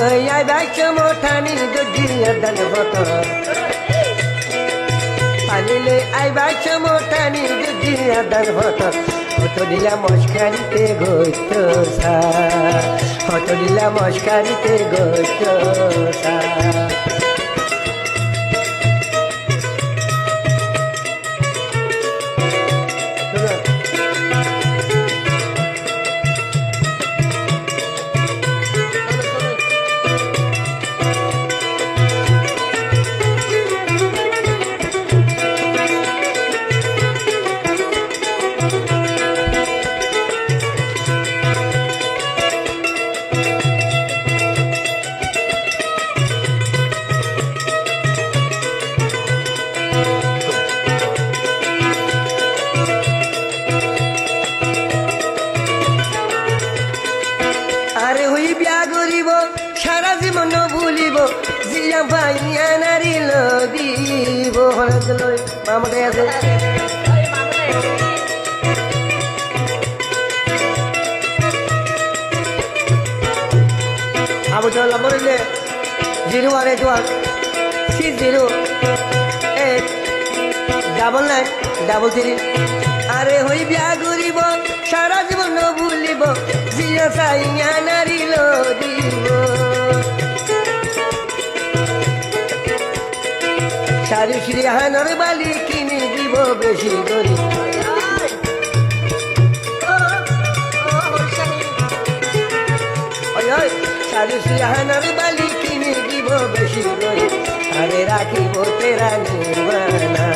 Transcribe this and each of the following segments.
ai bacio motani dodiya dan hoto Anile ai bacio motani dodiya dan hoto Hoto dila moshkarite goto sa Hoto dila moshkarite goto sa আরে হই বিয়া করিব সারা জীবন ভুলিব জিয়া ভাইয়া নারী দিব মামাটাই আছে আবু চল বললে 01816089933 আরে হই বিয়া করিব সারা জীবন ভুলিব জিয়া সাইয়া নারী দিব সারি শ্রী হানর বালি কিনে দিব বেশি করি সারি শ্রী হানর বালি কিনে দিব বেশি করি আরে রাখিব তেরা নির্মাণা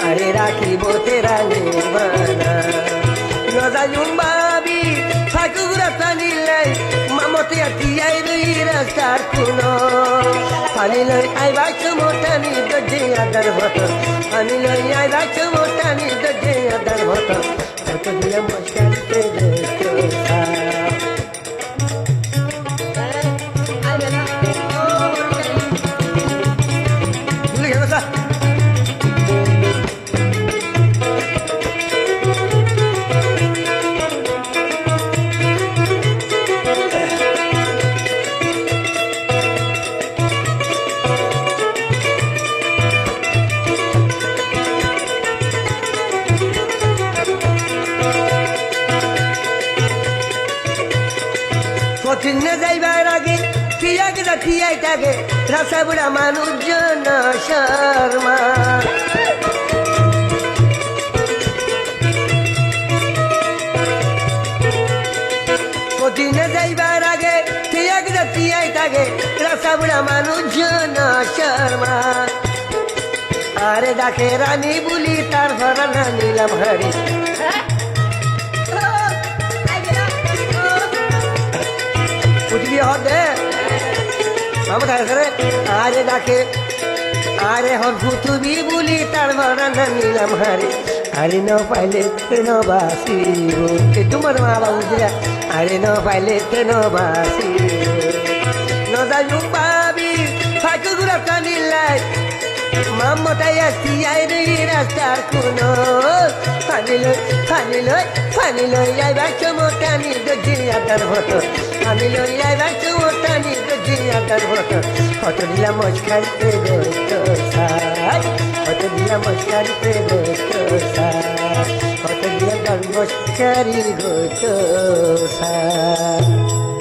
আরে রাখিব তেরা নির্মাণা নজায়ুম বাবি ফাকুরা তানিলাই মামতে আটিয়াই রই রাস্তার কুনো আনিলাই আই বাচ্চা মোটানি দজে আদার ভত আনিলাই আই বাচ্চা মোটানি দজে আদার ভত কত দিয়া মস্কারিতে গোটো সা কঠিন যাইবার আগে ঠিয়াকে ঠিয়াই থাকে রাসা বুড়া মানুষজন শর্মা কঠিন যাইবার আগে ঠিয়াকে ঠিয়াই থাকে রাসা বুড়া মানুষজন শর্মা আরে দেখে রানী বলি তার ভরা না নিলাম হারি উঠবি হবে মামা থাকে রে আরে ডাকে আরে হর ভুতুবি বলি তার ভরা না নিলাম হারে আরে ন পাইলে তেন বাসিব তোমার মা বাবু দিলা আরে ন পাইলে তেন বাসিব নজায়ু পাবি ফাঁকু গুড়া টানিলাই মামটাই আসি আই রে রাস্তার কোনো ফানিলই আইবা চমটানি দজিয়া তার হতো ফানিলই আইবা চমটানি দজিয়া তার হতো কত দিলা মস্কারিতে গোটো সাই কত দিলা মস্কারিতে গোটো সাই কত দিলা মস্কারি গোটো সাই